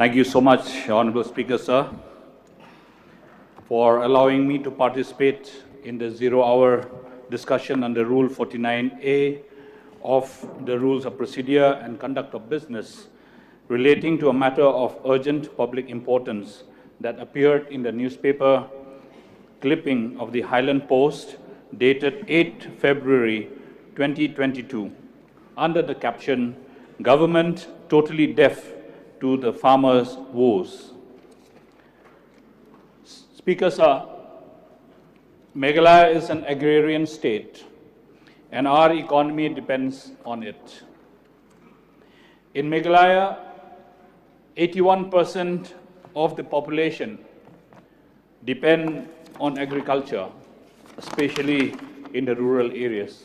Thank you so much, Honorable Speaker, sir, for allowing me to participate in the zero-hour discussion under Rule 49A of the Rules of Procedure and Conduct of Business relating to a matter of urgent public importance that appeared in the newspaper clipping of the Highland Post dated 8 February 2022 under the caption, "Government Totally Deaf to the Farmers' Woes." Speaker, sir, Meghalaya is an agrarian state and our economy depends on it. In Meghalaya, 81% of the population depend on agriculture, especially in the rural areas.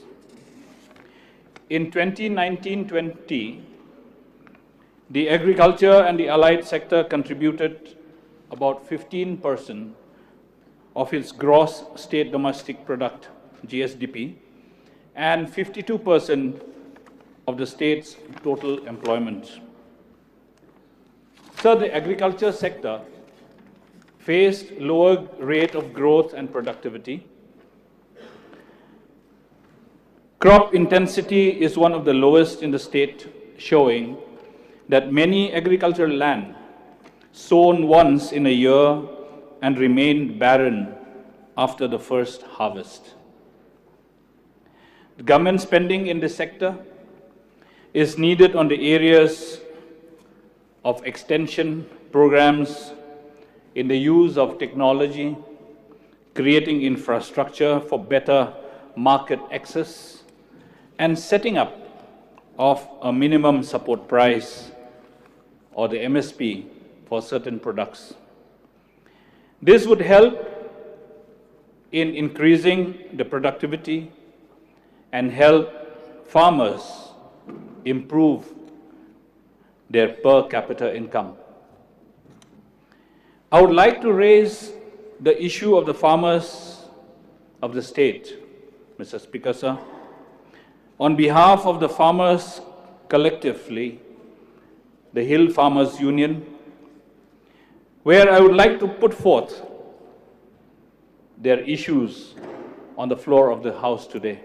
In 2019-20, the agriculture and the allied sector contributed about 15% of its gross state domestic product, GSDP, and 52% of the state's total employment. So the agriculture sector faced lower rate of growth and productivity. Crop intensity is one of the lowest in the state, showing that many agricultural land sown once in a year and remained barren after the first harvest. The government spending in this sector is needed on the areas of extension programs, in the use of technology, creating infrastructure for better market access, and setting up of a minimum support price or the MSP for certain products. This would help in increasing the productivity and help farmers improve their per capita income. I would like to raise the issue of the farmers of the state, Mr. Speaker, sir, on behalf of the farmers collectively, the Hill Farmers Union, where I would like to put forth their issues on the floor of the House today.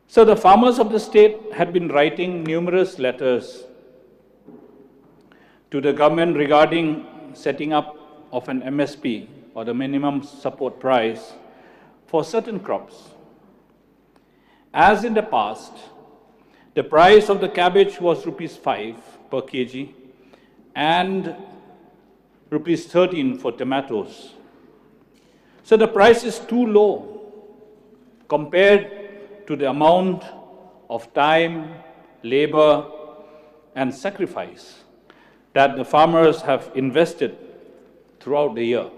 So the farmers of the state had been writing numerous letters to the government regarding setting up of an MSP or the minimum support price for certain crops. As in the past, the price of the cabbage was ₹5 per kg and ₹13 for tomatoes. So the price is too low compared to the amount of time, labor, and sacrifice that the farmers have invested throughout the year.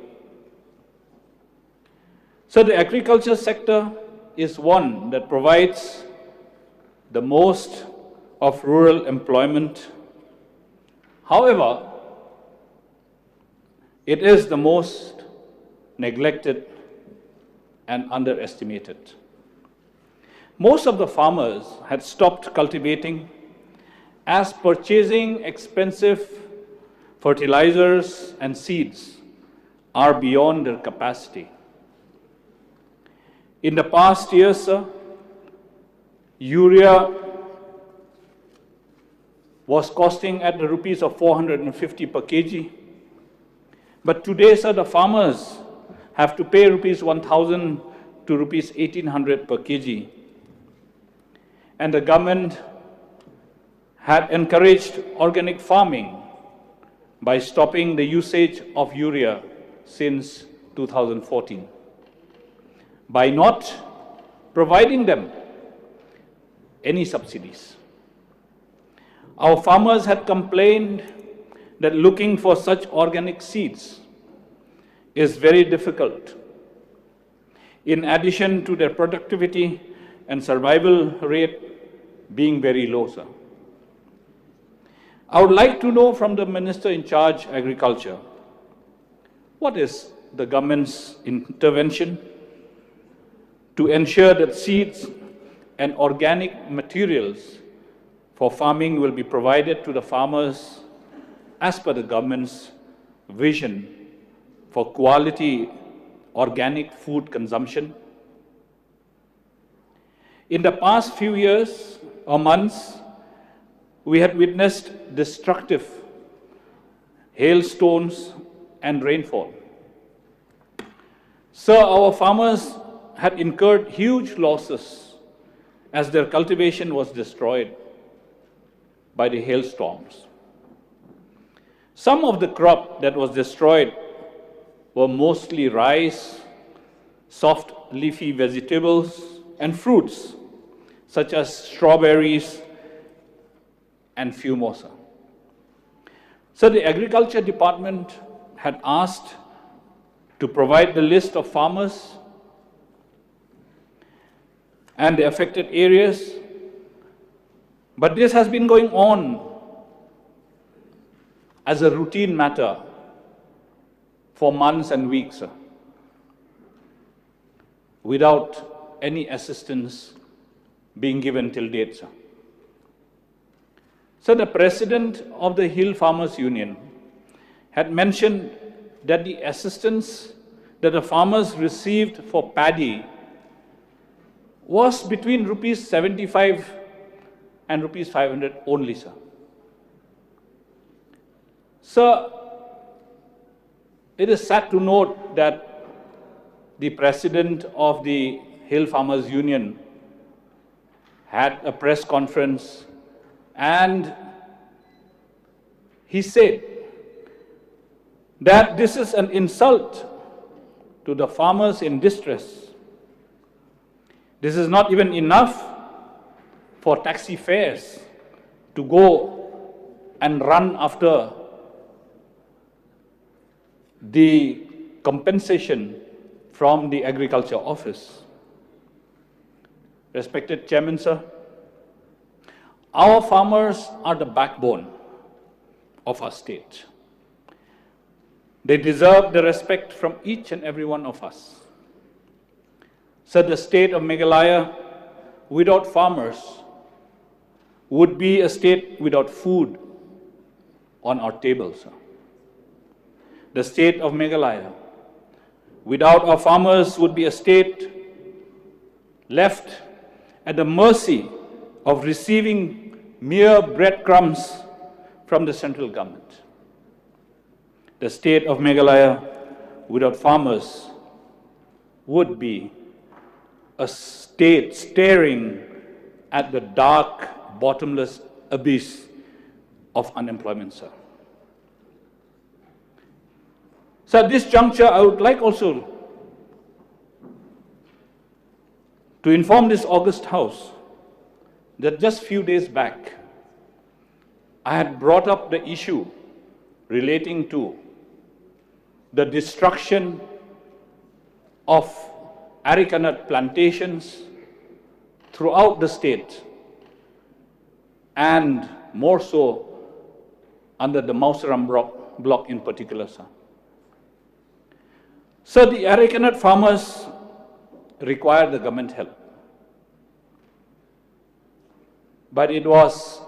So the agriculture sector is one that provides the most of rural employment. However, it is the most neglected and underestimated. Most of the farmers had stopped cultivating as purchasing expensive fertilizers and seeds are beyond their capacity. In the past years, sir, urea was costing at the rupees of 450 per kg. But today, sir, the farmers have to pay rupees 1,000 to rupees 1,800 per kg. And the government had encouraged organic farming by stopping the usage of urea since 2014. By not providing them any subsidies. Our farmers had complained that looking for such organic seeds is very difficult. In addition to their productivity and survival rate being very low, sir. I would like to know from the Minister in charge of Agriculture, what is the government's intervention to ensure that seeds and organic materials for farming will be provided to the farmers as per the government's vision for quality organic food consumption. In the past few years or months, we had witnessed destructive hailstones and rainfall. So our farmers had incurred huge losses as their cultivation was destroyed by the hailstorms. Some of the crop that was destroyed were mostly rice, soft leafy vegetables, and fruits, such as strawberries and fumosa. So the Agriculture Department had asked to provide the list of farmers and the affected areas, but this has been going on as a routine matter for months and weeks, without any assistance being given till date, sir. So the president of the Hill Farmers Union had mentioned that the assistance that the farmers received for paddy was between rupees 75 and rupees 500 only, sir. So it is sad to note that the president of the Hill Farmers Union had a press conference and he said that this is an insult to the farmers in distress. This is not even enough for taxi fares to go and run after the compensation from the Agriculture Office. Respected Chairman, sir, our farmers are the backbone of our state. They deserve the respect from each and every one of us. So the state of Meghalaya without farmers would be a state without food on our tables, sir. The state of Meghalaya without our farmers would be a state left at the mercy of receiving mere breadcrumbs from the central government. The state of Meghalaya without farmers would be a state staring at the dark, bottomless abyss of unemployment, sir. So at this juncture, I would like also to inform this august House that just few days back, I had brought up the issue relating to the destruction of areca nut plantations throughout the state, and more so under the Mausaram block in particular, sir. So the areca nut farmers require the government help. But it was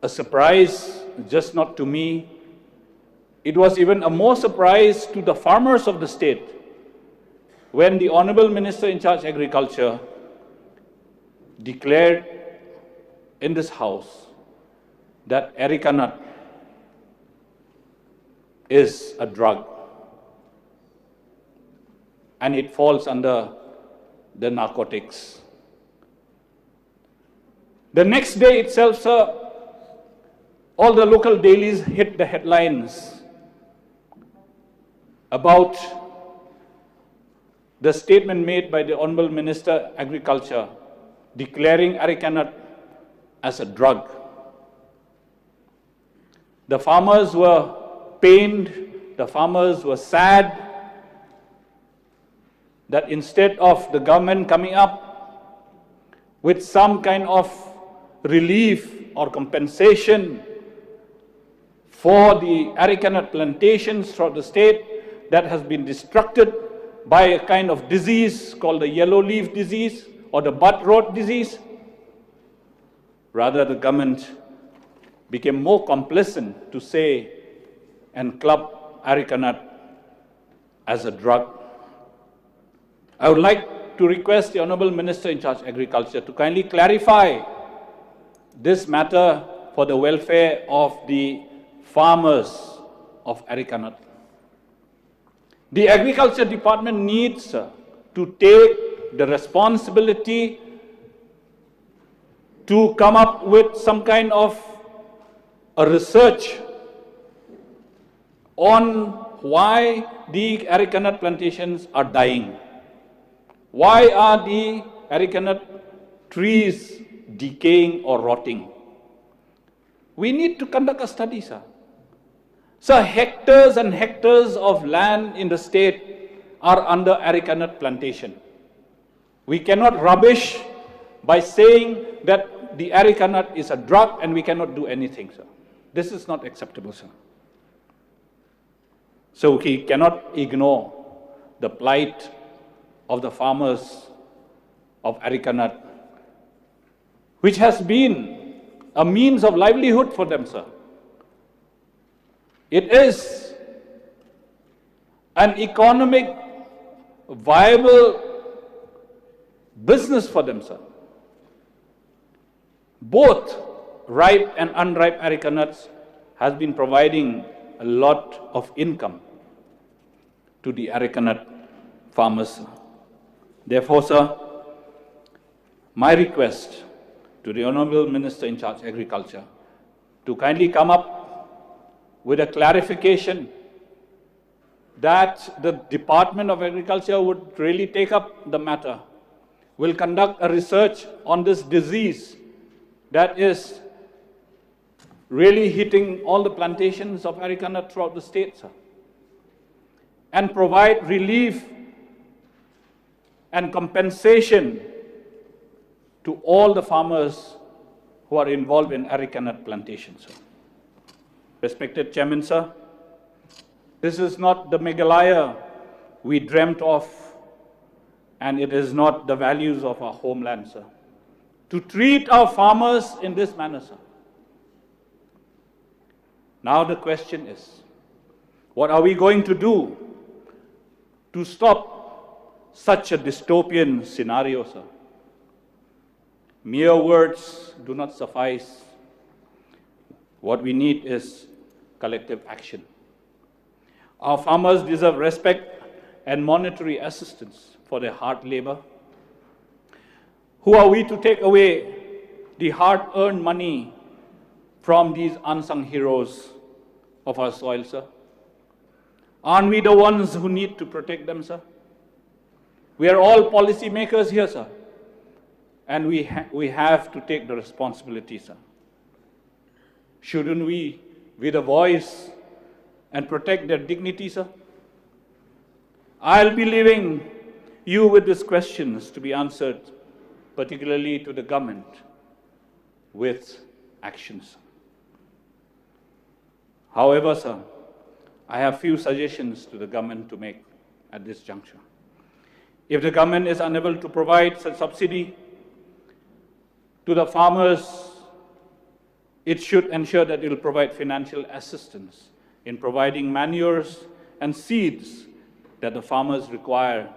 a surprise, just not to me. It was even a more surprise to the farmers of the state when the Honorable Minister in charge of Agriculture declared in this House that areca nut is a drug and it falls under the narcotics. The next day itself, sir, all the local dailies hit the headlines about the statement made by the Honorable Minister Agriculture declaring areca nut as a drug. The farmers were pained, the farmers were sad that instead of the government coming up with some kind of relief or compensation for the areca nut plantations throughout the state that has been destructed by a kind of disease called the yellow leaf disease or the bud rot disease. Rather, the government became more complacent to say and club areca nut as a drug. I would like to request the Honourable Minister in charge of Agriculture to kindly clarify this matter for the welfare of the farmers of areca nut. The Agriculture Department needs to take the responsibility to come up with some kind of a research on why the areca nut plantations are dying. Why are the areca nut trees decaying or rotting? We need to conduct a study, sir. So hectares and hectares of land in the state are under areca nut plantation. We cannot rubbish by saying that the areca nut is a drug and we cannot do anything, sir. This is not acceptable, sir. So we cannot ignore the plight of the farmers of areca nut, which has been a means of livelihood for them, sir. It is an economic, viable business for them, sir. Both ripe and unripe areca nuts has been providing a lot of income to the areca nut farmers. Therefore, sir, my request to the Honourable Minister in charge of Agriculture to kindly come up with a clarification that the Department of Agriculture would really take up the matter, will conduct a research on this disease that is really hitting all the plantations of areca nut throughout the state, sir, and provide relief and compensation to all the farmers who are involved in areca nut plantations, sir. Respected Chairman, sir, this is not the Meghalaya we dreamt of, and it is not the values of our homeland, sir, to treat our farmers in this manner, sir. Now the question is, what are we going to do to stop such a dystopian scenario, sir? Mere words do not suffice. What we need is collective action. Our farmers deserve respect and monetary assistance for their hard labor. Who are we to take away the hard-earned money from these unsung heroes of our soil, sir? Aren't we the ones who need to protect them, sir? We are all policy makers here, sir, and we have to take the responsibility, sir. Shouldn't we be the voice and protect their dignity, sir? I'll be leaving you with these questions to be answered, particularly to the government, with actions. However, sir, I have few suggestions to the government to make at this juncture. If the government is unable to provide such subsidy to the farmers, it should ensure that it will provide financial assistance in providing manures and seeds that the farmers require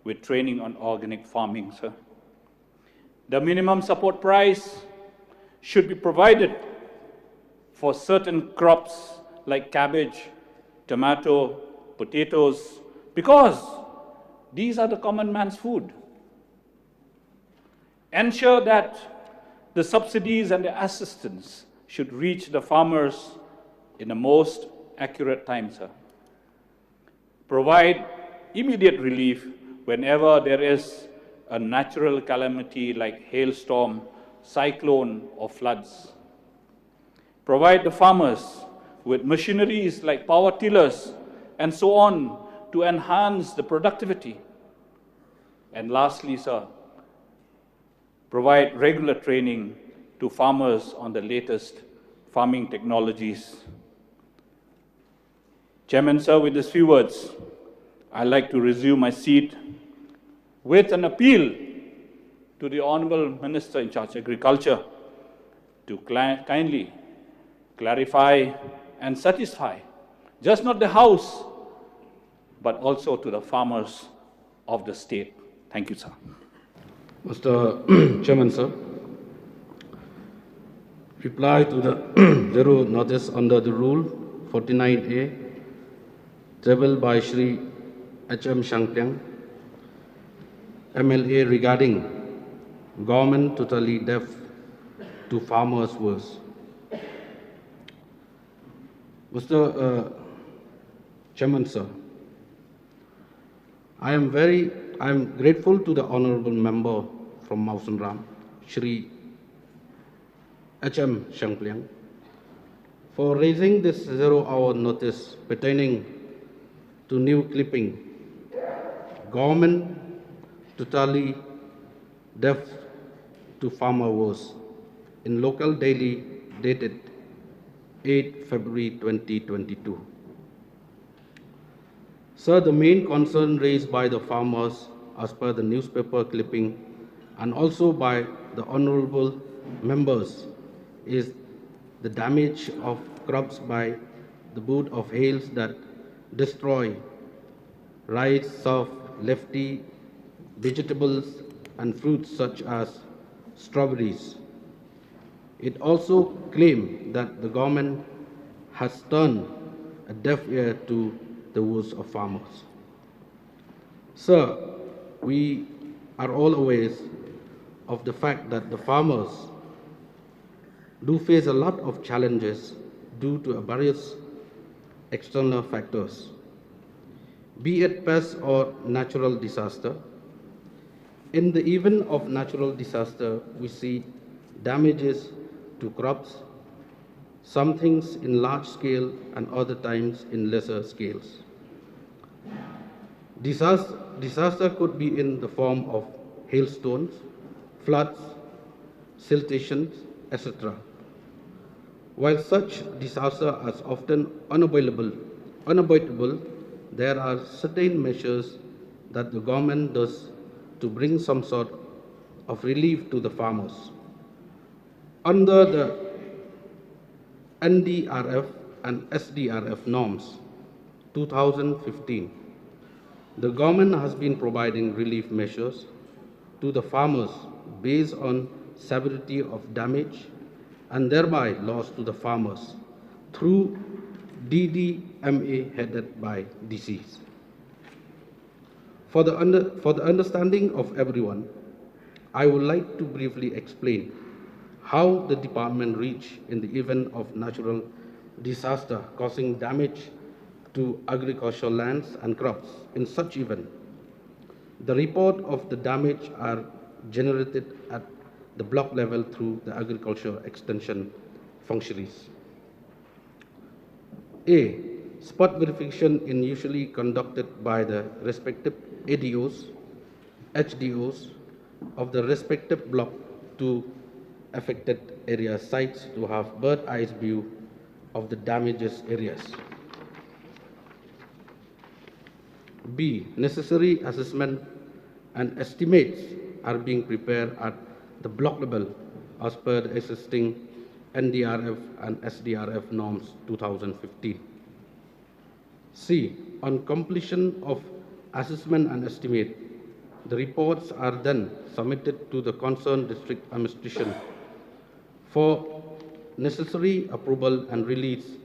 with training on organic farming, sir. The minimum support price should be provided for certain crops like cabbage, tomato, potatoes, because these are the common man's food. Ensure that the subsidies and the assistance should reach the farmers in the most accurate time, sir. Provide immediate relief whenever there is a natural calamity like hailstorm, cyclone, or floods. Provide the farmers with machineries like power tillers and so on to enhance the productivity. And lastly, sir, provide regular training to farmers on the latest farming technologies. Chairman, sir, with these few words, I'd like to resume my seat with an appeal to the Honourable Minister in charge of Agriculture to kindly clarify and satisfy just not the House, but also to the farmers of the state. Thank you, sir. Mr. Chairman, sir. Reply to the zero notice under the Rule 49A, tabled by Shri H.M. Shangpyang, MLA, regarding government totally deaf to farmers' woes. Mr. Chairman, sir, I am grateful to the honorable member from Mausanram, Shri H.M. Shangpyang, for raising this 0-hour notice pertaining to new clipping, government totally deaf to farmer woes, in local daily dated 8 February 2022. Sir, the main concern raised by the farmers as per the newspaper clipping and also by the honorable members is the damage of crops by the boot of hails that destroy rice, surf, lefty, vegetables and fruits such as strawberries. It also claimed that the government has turned a deaf ear to the woes of farmers. Sir, we are all aware of the fact that the farmers do face a lot of challenges due to various external factors, be it pest or natural disaster. In the event of natural disaster, we see damages to crops, some things in large scale and other times in lesser scales. Disaster could be in the form of hailstones, floods, siltations, etc. While such disasters are often unavoidable, there are certain measures that the government does to bring some sort of relief to the farmers. Under the NDRF and SDRF norms 2015, the government has been providing relief measures to the farmers based on severity of damage and thereby loss to the farmers through DDMA headed by DCs. For the understanding of everyone, I would like to briefly explain how the department reached in the event of natural disaster causing damage to agricultural lands and crops. In such event, the report of the damage are generated at the block level through the agriculture extension functionaries. A. Spot verification is usually conducted by the respective ADOs, HDOs of the respective block to affected area sites to have bird eye view of the damaged areas. B. Necessary assessment and estimates are being prepared at the block level as per the existing NDRF and SDRF norms 2015. C. On completion of assessment and estimate, the reports are then submitted to the concerned district administration for necessary approval and release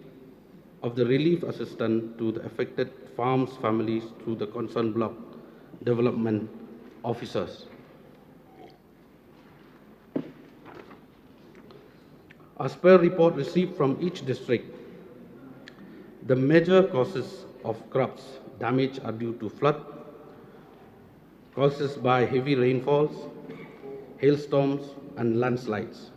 of the relief assistance to the affected farms' families through the concerned block development officers. As per report received from each district, the major causes of crops damage are due to flood, causes by heavy rainfalls, hailstorms, and landslides.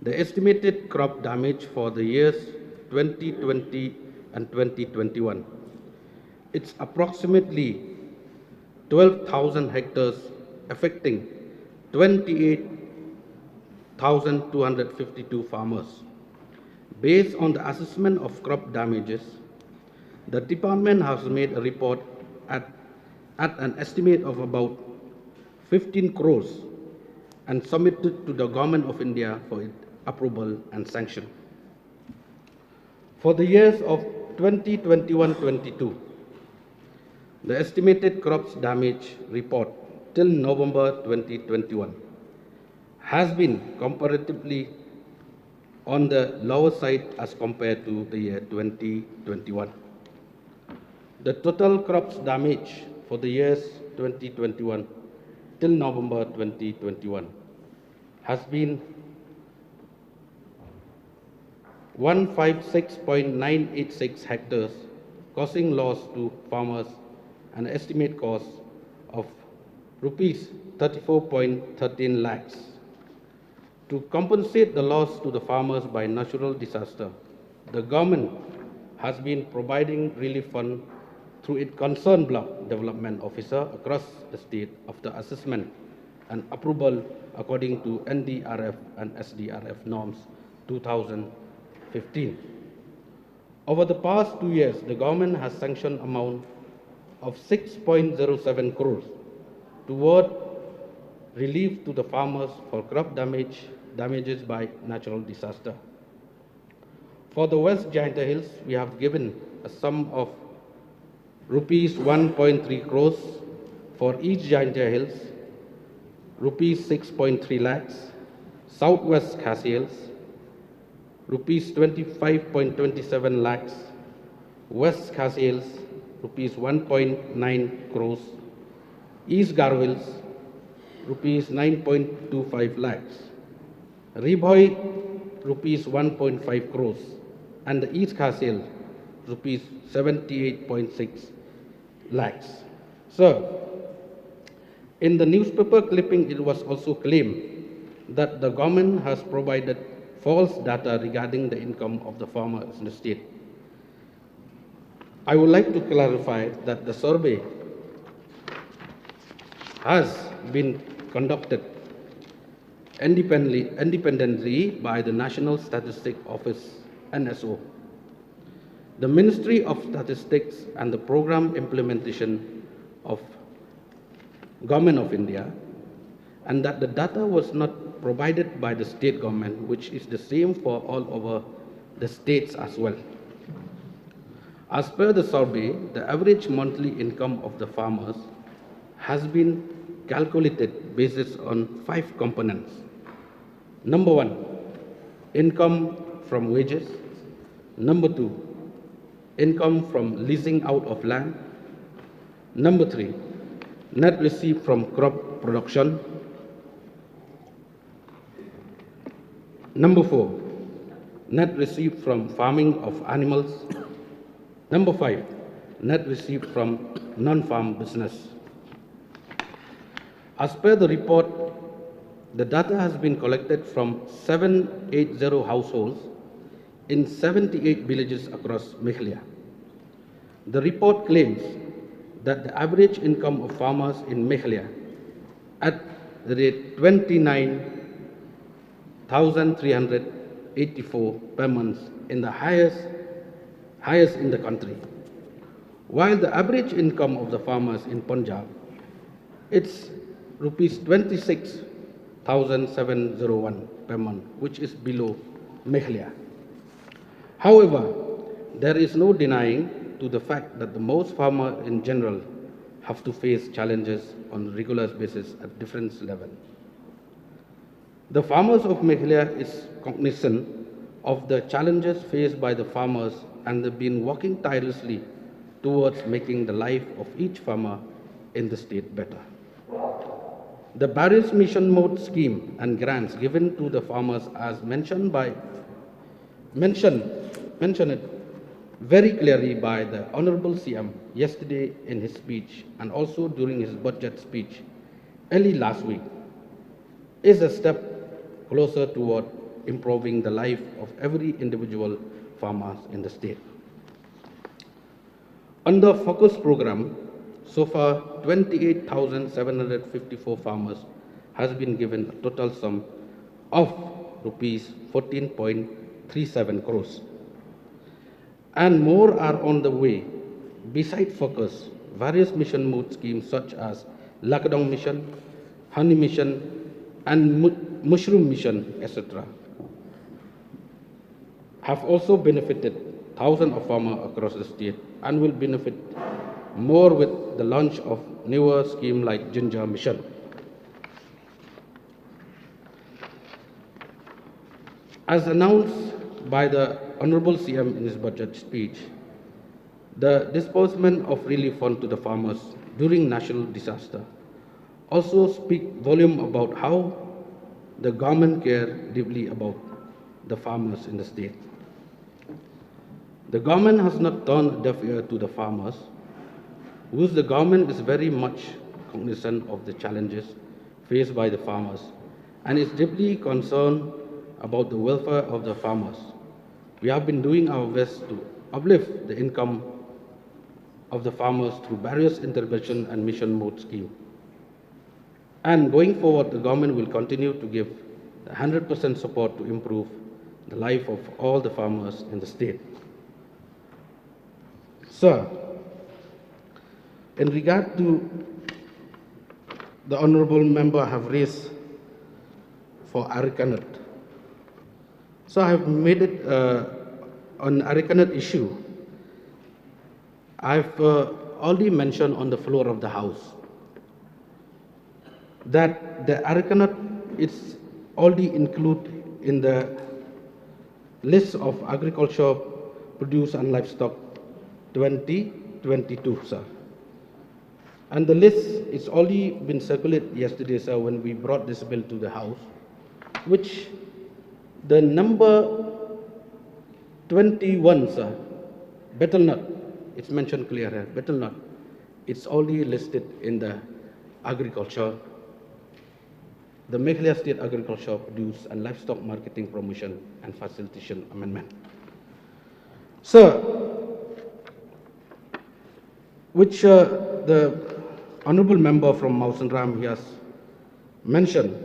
The estimated crop damage for the years 2020 and 2021, it's approximately 12,000 hectares, affecting 28,252 farmers. Based on the assessment of crop damages, the department has made a report at an estimate of about 15 crores and submitted to the Government of India for its approval and sanction. For the years of 2021-22, the estimated crops damage report till November 2021 has been comparatively on the lower side as compared to the year 2021. The total crops damage for the years 2021 till November 2021 has been 156.986 hectares, causing loss to farmers an estimate cost of rupees 34.13 lakhs. To compensate the loss to the farmers by natural disaster, the government has been providing relief fund through its concerned block development officer across the state after assessment and approval according to NDRF and SDRF norms 2015. Over the past 2 years, the government has sanctioned amount of 6.07 crores toward relief to the farmers for crop damages by natural disaster. For the West Giant Hills, we have given a sum of rupees 1.3 crores for each Giant Hills, rupees 6.3 lakhs, Southwest Khasi Hills, rupees 25.27 lakhs, West Khasi Hills, rupees 1.9 crores, East Garo Hills, rupees 9.25 lakhs, Ribhoi, rupees 1.5 crores, and the East Khasi Hills, rupees 78.6 lakhs. Sir, in the newspaper clipping, it was also claimed that the government has provided false data regarding the income of the farmers in the state. I would like to clarify that the survey has been conducted independently by the National Statistics Office, NSO, the Ministry of Statistics and the Program Implementation of Government of India, and that the data was not provided by the state government, which is the same for all over the states as well. As per the survey, the average monthly income of the farmers has been calculated based on 5 components. Number 1, income from wages. Number 2, income from leasing out of land. Number 3, net receipt from crop production. Number 4, net receipt from farming of animals. Number 5, net receipt from non-farm business. As per the report, the data has been collected from 780 households in 78 villages across Meghalaya. The report claims that the average income of farmers in Meghalaya at the rate 29,384 per month in the highest in the country, while the average income of the farmers in Punjab, it's rupees 26,701 per month, which is below Meghalaya. However, there is no denying to the fact that the most farmers in general have to face challenges on a regular basis at different levels. The farmers of Meghalaya is cognizant of the challenges faced by the farmers and have been working tirelessly towards making the life of each farmer in the state better. The various mission mode scheme and grants given to the farmers as mentioned it very clearly by the Honorable CM yesterday in his speech and also during his budget speech early last week is a step closer toward improving the life of every individual farmers in the state. Under Focus program, so far 28,754 farmers has been given a total sum of rupees 14.37 crores. And more are on the way. Beside Focus, various mission mode schemes such as Lakadong Mission, Honey Mission, and Mushroom Mission, etc., have also benefited thousands of farmers across the state and will benefit more with the launch of newer schemes like Ginger Mission. As announced by the Honorable CM in his budget speech, the disbursement of relief fund to the farmers during national disaster also speak volume about how the government care deeply about the farmers in the state. The government has not turned a deaf ear to the farmers, whose the government is very much cognizant of the challenges faced by the farmers and is deeply concerned about the welfare of the farmers. We have been doing our best to uplift the income of the farmers through various intervention and mission mode schemes. And going forward, the government will continue to give 100% support to improve the life of all the farmers in the state. Sir, in regard to the honorable member have raised for Arakanat. So I have made it on Arakanat issue. I've already mentioned on the floor of the House that the Arakanat is already included in the list of agriculture, produce and livestock 2022, sir. And the list is already been circulated yesterday, sir, when we brought this bill to the House, which the number 21, sir, betel nut, it's mentioned clear here, betel nut, it's already listed in the agriculture, the Meghalaya State Agriculture Produce and Livestock Marketing Promotion and Facilitation Amendment. Sir, which the honorable member from Mausan Ram has mentioned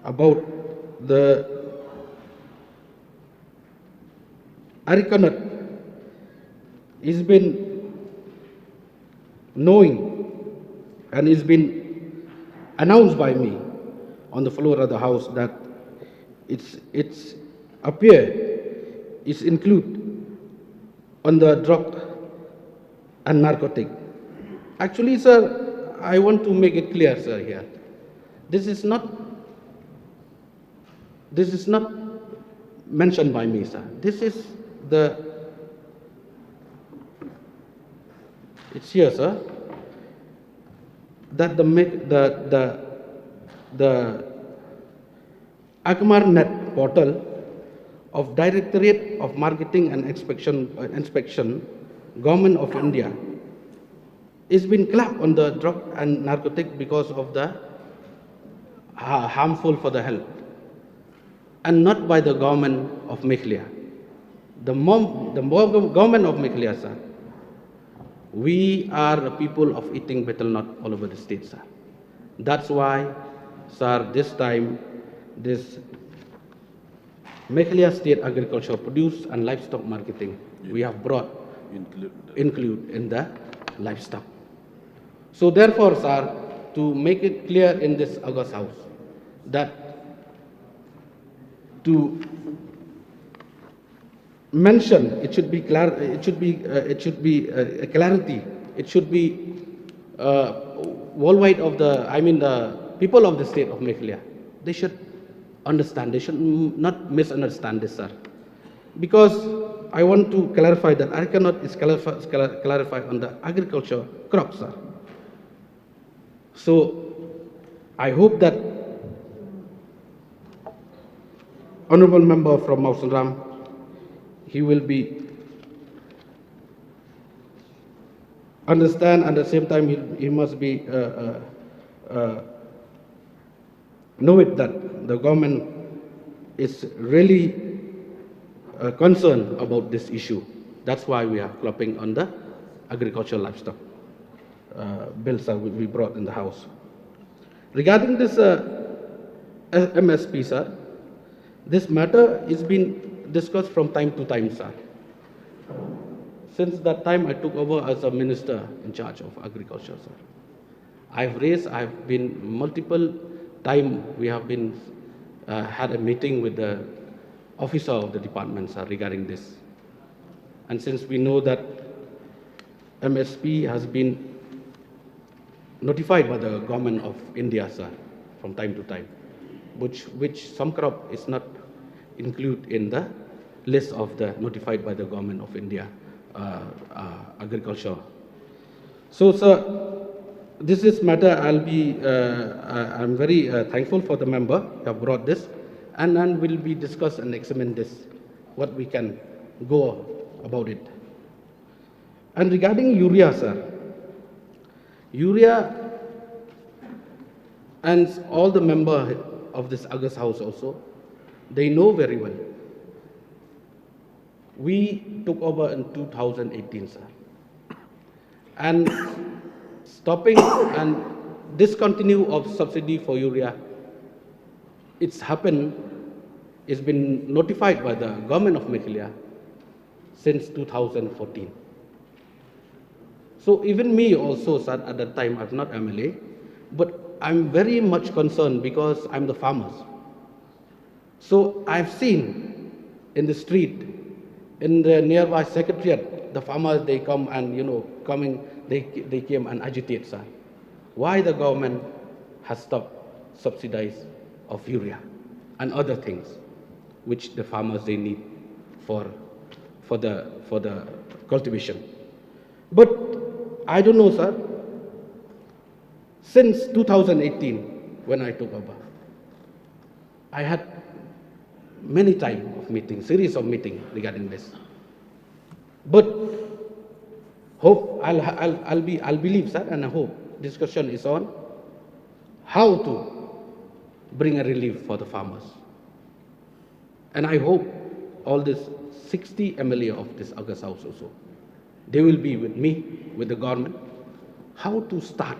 about the Arakanat is been knowing and is been announced by me on the floor of the House that it's included on the drug and narcotic. Actually, sir, I want to make it clear, sir, here. This is not mentioned by me, sir. This is it's here, sir, that the AgmarNet portal of Directorate of Marketing and Inspection, Government of India, is been clapped on the drug and narcotic because of the harmful for the health, and not by the government of Meghalaya. The government of Meghalaya, sir, we are the people of eating betel nut all over the state, sir. That's why, sir, this time, this Meghalaya State Agriculture Produce and Livestock Marketing, we have brought include in the livestock. So therefore, sir, to make it clear in this August House that to mention, it should be clarity, it should be worldwide of the people of the state of Meghalaya. They should understand, they should not misunderstand this, sir. Because I want to clarify that Arakanat is clarified on the agriculture crops, sir. So I hope that honorable member from Mausan Ram, he will be understand, and at the same time he must be know it that the government is really concerned about this issue. That's why we are clapping on the agricultural livestock bills that we brought in the House. Regarding this MSP, sir, this matter is being discussed from time to time, sir. Since that time I took over as a minister in charge of agriculture, sir. I've been multiple time, we have been had a meeting with the officer of the department, sir, regarding this. And since we know that MSP has been notified by the government of India, sir, from time to time, which some crop is not included in the list of the notified by the government of India agriculture. So, sir, this is matter I'm very thankful for the member who have brought this, and then will be discuss and examine this, what we can go about it. And regarding urea, sir, urea, and all the member of this August House also, they know very well. We took over in 2018, sir. And stopping and discontinue of subsidy for urea, it's happened, it's been notified by the government of Meghalaya since 2014. So even me also, sir, at that time, I'm not MLA, but I'm very much concerned because I'm the farmers. So I've seen in the street, in the nearby secretariat, the farmers, they come and, they came and agitate, sir. Why the government has stopped subsidize of urea and other things which the farmers, they need for the cultivation. But I don't know, sir, since 2018, when I took over, I had many times of meetings, series of meetings regarding this. But hope I'll believe, sir, and I hope discussion is on how to bring a relief for the farmers. And I hope all this 60 MLA of this August House also, they will be with me, with the government, how to start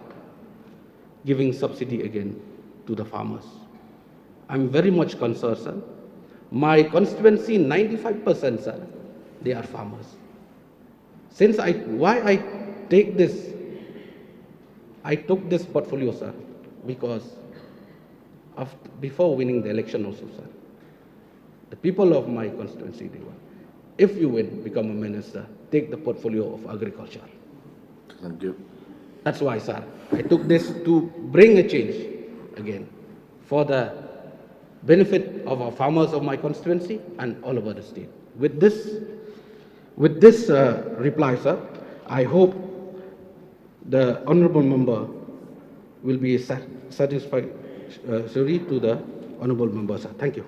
giving subsidy again to the farmers. I'm very much concerned, sir. My constituency, 95%, sir, they are farmers. Since why I take this, I took this portfolio, sir, because before winning the election also, sir, the people of my constituency, they were, if you win, become a minister, take the portfolio of agriculture. Thank you. That's why, sir, I took this to bring a change again for the benefit of our farmers of my constituency and all over the state. With this reply, sir, I hope the honourable member will be satisfied to the honourable member, sir. Thank you.